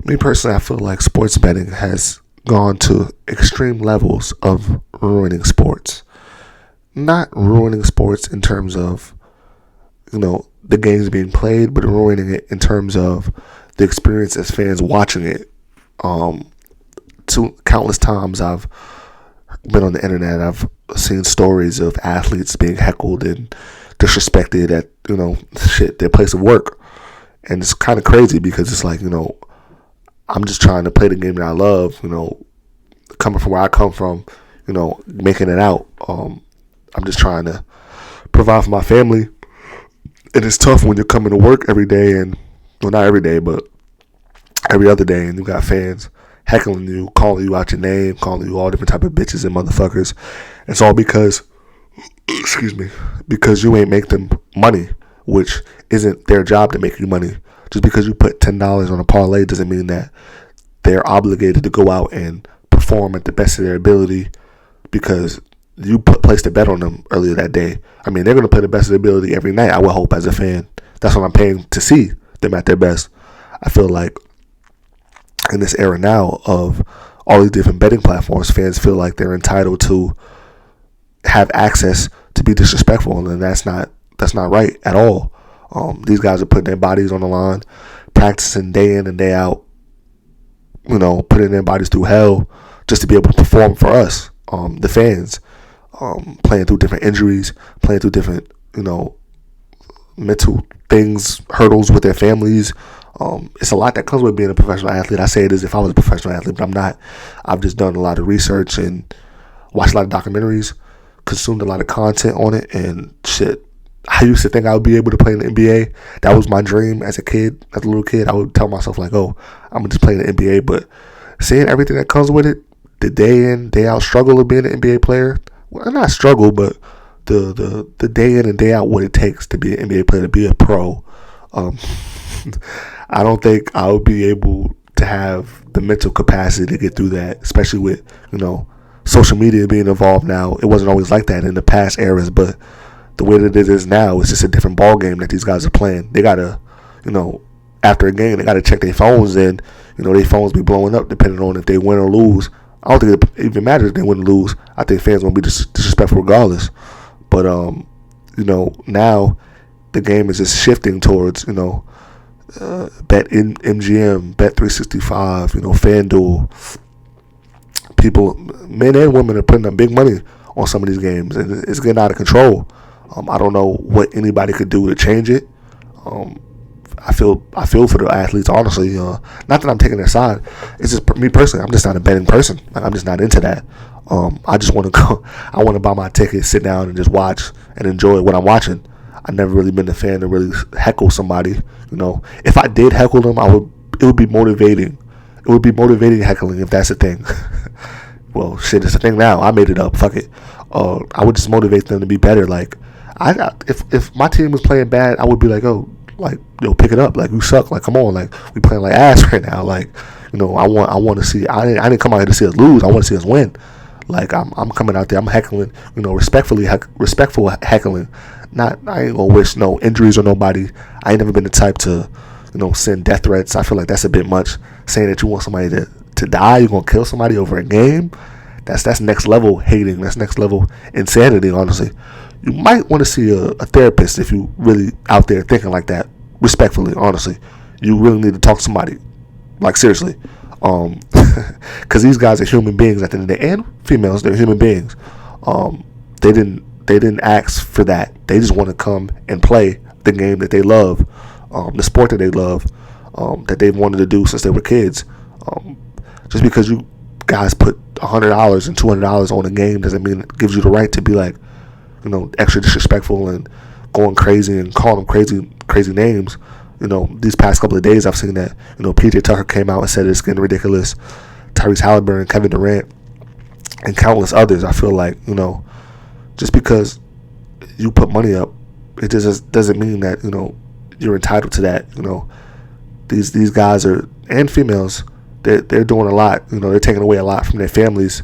Me personally, I feel like sports betting has gone to extreme levels of ruining sports. Not ruining sports in terms of, the games being played, but ruining it in terms of the experience as fans watching it. To countless times I've been on the internet, I've seen stories of athletes being heckled and disrespected at, their place of work. And it's kind of crazy because it's like, I'm just trying to play the game that I love, coming from where I come from, making it out. I'm just trying to provide for my family. And it's tough when you're coming to work every day and, well, not every day, but every other day, and you got fans heckling you, calling you out your name, calling you all different type of bitches and motherfuckers. It's all because, because you ain't make them money, which isn't their job to make you money. Just because you put $10 on a parlay doesn't mean that they're obligated to go out and perform at the best of their ability because you placed a bet on them earlier that day. I mean, they're going to play the best of their ability every night, I would hope, as a fan. That's what I'm paying to see them at their best. I feel like in this era now of all these different betting platforms, fans feel like they're entitled to have access to be disrespectful, and that's not right at all. These guys are putting their bodies on the line, practicing day in and day out, putting their bodies through hell just to be able to perform for us, the fans, playing through different injuries, playing through different, mental things, hurdles with their families. It's a lot that comes with being a professional athlete. I say it as if I was a professional athlete, but I'm not. I've just done a lot of research and watched a lot of documentaries, consumed a lot of content on it, and shit. I used to think I would be able to play in the NBA. That was my dream as a kid, as a little kid. I would tell myself like, "Oh, I'm gonna just play in the NBA." But seeing everything that comes with it, the day in, day out struggle of being an NBA player. Well, not struggle, but the day in and day out what it takes to be an NBA player, to be a pro. I don't think I would be able to have the mental capacity to get through that, especially with, social media being involved now. It wasn't always like that in the past eras, but the way that it is now, it's just a different ball game that these guys are playing. They gotta, after a game, they gotta check their phones, and their phones be blowing up depending on if they win or lose. I don't think it even matters if they win or lose. I think fans gonna be disrespectful regardless. But now the game is just shifting towards Bet MGM, Bet 365, FanDuel. People, men and women, are putting up big money on some of these games, and it's getting out of control. I don't know what anybody could do to change it. I feel for the athletes, honestly. Not that I'm taking their side. It's just me personally. I'm just not a betting person. Like, I'm just not into that. I just want to go. I want to buy my ticket, sit down, and just watch and enjoy what I'm watching. I've never really been a fan to really heckle somebody. If I did heckle them, it would be motivating. It would be motivating heckling if that's a thing. Well, shit, it's a thing now. I made it up. Fuck it. I would just motivate them to be better. Like, if my team was playing bad, I would be like, oh, like, pick it up. Like, you suck. Like, come on. Like, we playing like ass right now. Like, I want to see. I didn't come out here to see us lose. I want to see us win. Like, I'm coming out there. I'm heckling. Respectful heckling. I ain't gonna wish no injuries on nobody. I ain't never been the type to, send death threats. I feel like that's a bit much. Saying that you want somebody to die, you're gonna kill somebody over a game. That's next level hating. That's next level insanity. Honestly, you might want to see a therapist if you really out there thinking like that. Respectfully, honestly, you really need to talk to somebody. Like, seriously, because these guys are human beings at the end of the day, and females, they're human beings. They didn't ask for that. They just want to come and play the game that they love, the sport that they love, that they've wanted to do since they were kids. Just because you guys put $100 and $200 on a game doesn't mean it gives you the right to be like, extra disrespectful and going crazy and calling them crazy names. These past couple of days I've seen that, PJ Tucker came out and said it's getting ridiculous. Tyrese Halliburton, Kevin Durant, and countless others. I feel like, just because you put money up, it just doesn't mean that, you're entitled to that. These guys and females, they're doing a lot. They're taking away a lot from their families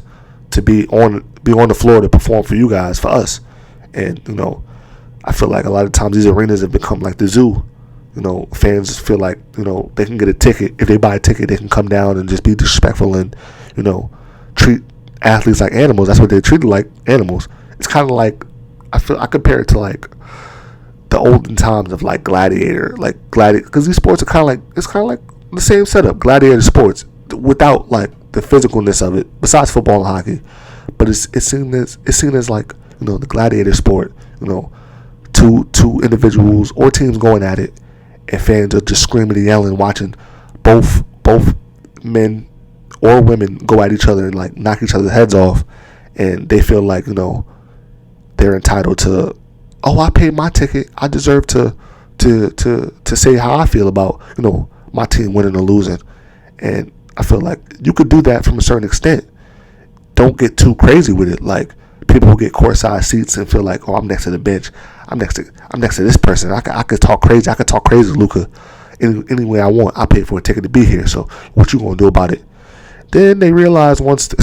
to be on the floor to perform for you guys, for us. And I feel like a lot of times these arenas have become like the zoo. fans feel like, they can get a ticket. If they buy a ticket, they can come down and just be disrespectful and, treat athletes like animals. That's what they're treated like, animals. It's kind of like, I compare it to like the olden times of like Gladiator, because these sports are it's kind of like the same setup, Gladiator sports, without like the physicalness of it, besides football and hockey. But it's seen as like, the Gladiator sport, two individuals or teams going at it, and fans are just screaming and yelling, watching both men or women go at each other and like knock each other's heads off, and they feel like, they're entitled to, I paid my ticket, I deserve to say how I feel about, my team winning or losing. And I feel like you could do that from a certain extent. Don't get too crazy with it. Like, people who get courtside seats and feel like, I'm next to the bench, I'm next to this person, I could talk crazy to Luka any way I want. I paid for a ticket to be here, so what you gonna do about it? Then they realize once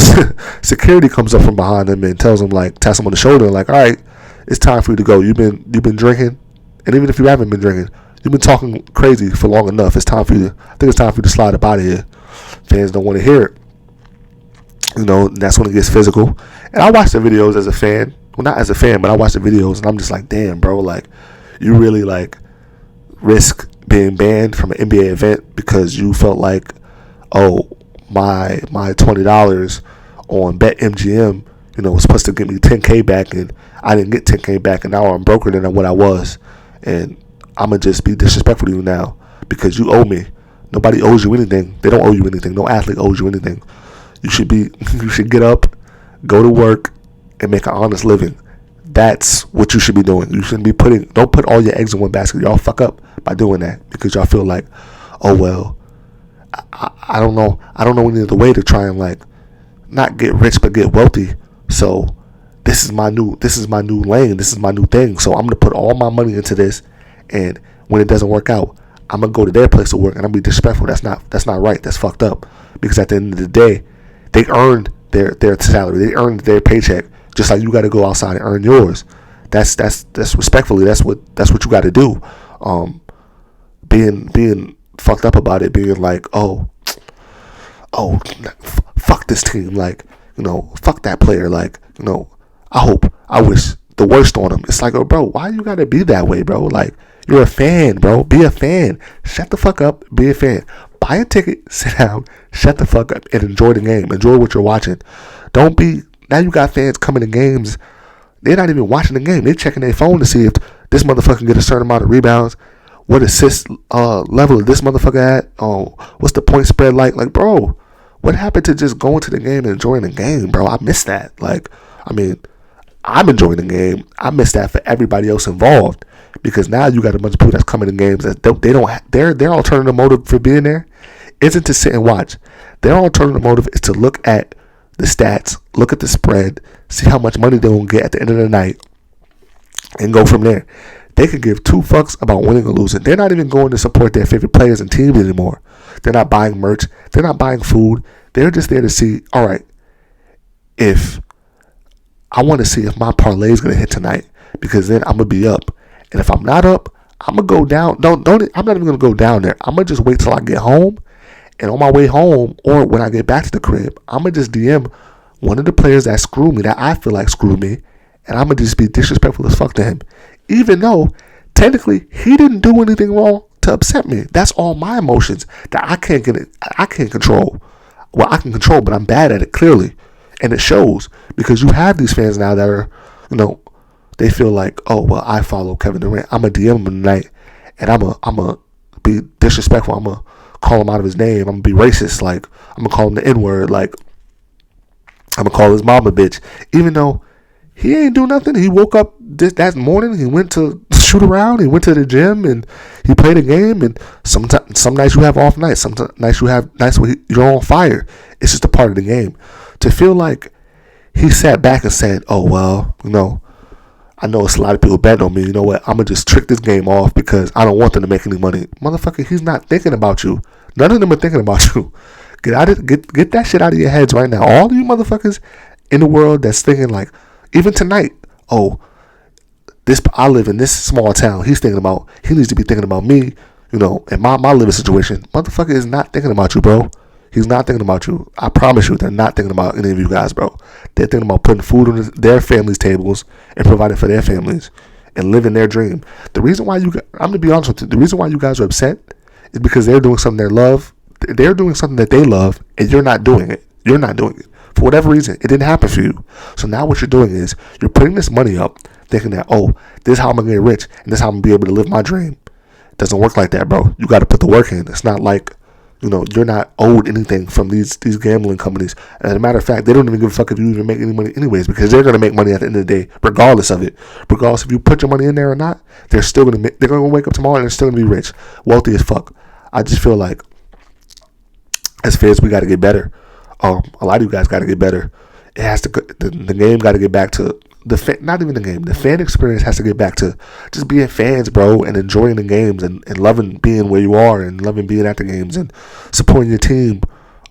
security comes up from behind them and taps them on the shoulder, like, all right, it's time for you to go. You've been drinking, and even if you haven't been drinking, you've been talking crazy for long enough. It's time for you to slide up out of here. Fans don't want to hear it. That's when it gets physical. And I watch the videos as a fan. Well, not as a fan, but I watch the videos and I'm just like, damn, bro, like, you really like risk being banned from an NBA event because you felt like, my $20 on BetMGM, was supposed to give me $10K back, and I didn't get $10K back, and now I'm broker than what I was, and I'm gonna just be disrespectful to you now because you owe me. Nobody owes you anything. They don't owe you anything. No athlete owes you anything. You should get up, go to work, and make an honest living. That's what you should be doing. You shouldn't be don't put all your eggs in one basket. Y'all fuck up by doing that because y'all feel like, I don't know any other way to try and like not get rich but get wealthy. So this is my new lane. This is my new thing. So I'm gonna put all my money into this, and when it doesn't work out, I'm gonna go to their place of work and I'm gonna be disrespectful. That's not right. That's fucked up. Because at the end of the day, they earned their salary. They earned their paycheck. Just like you got to go outside and earn yours. That's respectfully. That's what you got to do. Being fucked up about it, being like, fuck this team, like, fuck that player, like, I wish the worst on him. It's like, bro, why you gotta be that way, bro? Like, you're a fan, bro. Be a fan. Shut the fuck up. Be a fan. Buy a ticket, sit down, shut the fuck up, and enjoy the game. Enjoy what you're watching. Don't be. Now you got fans coming to games. They're not even watching the game. They're checking their phone to see if this motherfucker can get a certain amount of rebounds. What assist level is this motherfucker at? What's the point spread like? Like, bro, what happened to just going to the game and enjoying the game, bro? I miss that. Like, I mean, I'm enjoying the game. I miss that for everybody else involved because now you got a bunch of people that's coming to games that their alternative motive for being there isn't to sit and watch. Their alternative motive is to look at the stats, look at the spread, see how much money they're going to get at the end of the night, and go from there. They could give two fucks about winning or losing. They're not even going to support their favorite players and teams anymore. They're not buying merch. They're not buying food. They're just there to see, all right, if I want to see if my parlay is going to hit tonight, because then I'm going to be up. And if I'm not up, I'm going to go down. I'm not even going to go down there. I'm going to just wait till I get home. And on my way home, or when I get back to the crib, I'm going to just DM one of the players that screwed me, that I feel like screwed me, and I'm going to just be disrespectful as fuck to him. Even though, technically, he didn't do anything wrong to upset me. That's all my emotions that I can't control. Well, I can control, but I'm bad at it, clearly. And it shows, because you have these fans now that are, they feel like, I follow Kevin Durant. I'm going to DM him tonight, and I'm going to be disrespectful. I'm going to call him out of his name. I'm going to be racist. Like, I'm going to call him the N-word. Like, I'm going to call his mama bitch. Even though he ain't do nothing. He woke up that morning. He went to shoot around. He went to the gym and he played a game. And some nights you have off nights. Some nights you have nights where you're on fire. It's just a part of the game. To feel like he sat back and said, I know it's a lot of people betting on me. You know what? I'm going to just trick this game off because I don't want them to make any money. Motherfucker, he's not thinking about you. None of them are thinking about you. Get that shit out of your heads right now. All of you motherfuckers in the world that's thinking like, even tonight, I live in this small town. He needs to be thinking about me. in my living situation, motherfucker is not thinking about you, bro. He's not thinking about you. I promise you, they're not thinking about any of you guys, bro. They're thinking about putting food on their families' tables and providing for their families and living their dream. The reason why I'm gonna be honest with you, the reason why you guys are upset is because they're doing something they love. They're doing something that they love, and you're not doing it. You're not doing it. For whatever reason, it didn't happen for you. So now what you're doing is you're putting this money up, thinking that, oh, this is how I'm gonna get rich, and this is how I'm gonna be able to live my dream. It doesn't work like that, bro. You got to put the work in. It's not like, you're not owed anything from these gambling companies. And as a matter of fact, they don't even give a fuck if you even make any money anyways, because they're gonna make money at the end of the day, regardless of it. Regardless if you put your money in there or not, they're gonna wake up tomorrow and they're still gonna be rich, wealthy as fuck. I just feel like, as fans, we got to get better. A lot of you guys got to get better. It has to. The game got to get back to not even the game. The fan experience has to get back to just being fans, bro, and enjoying the games and loving being where you are and loving being at the games and supporting your team,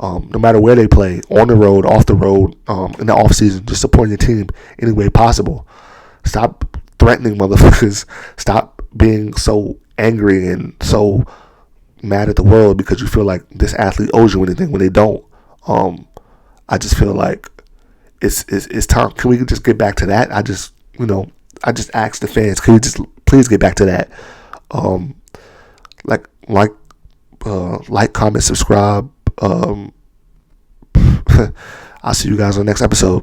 no matter where they play, on the road, off the road, in the off season, just supporting your team any way possible. Stop threatening motherfuckers. Stop being so angry and so mad at the world because you feel like this athlete owes you anything when they don't. I just feel like it's time. Can we just get back to that? I just ask the fans, can we just please get back to that? Like, comment, subscribe. I'll see you guys on the next episode.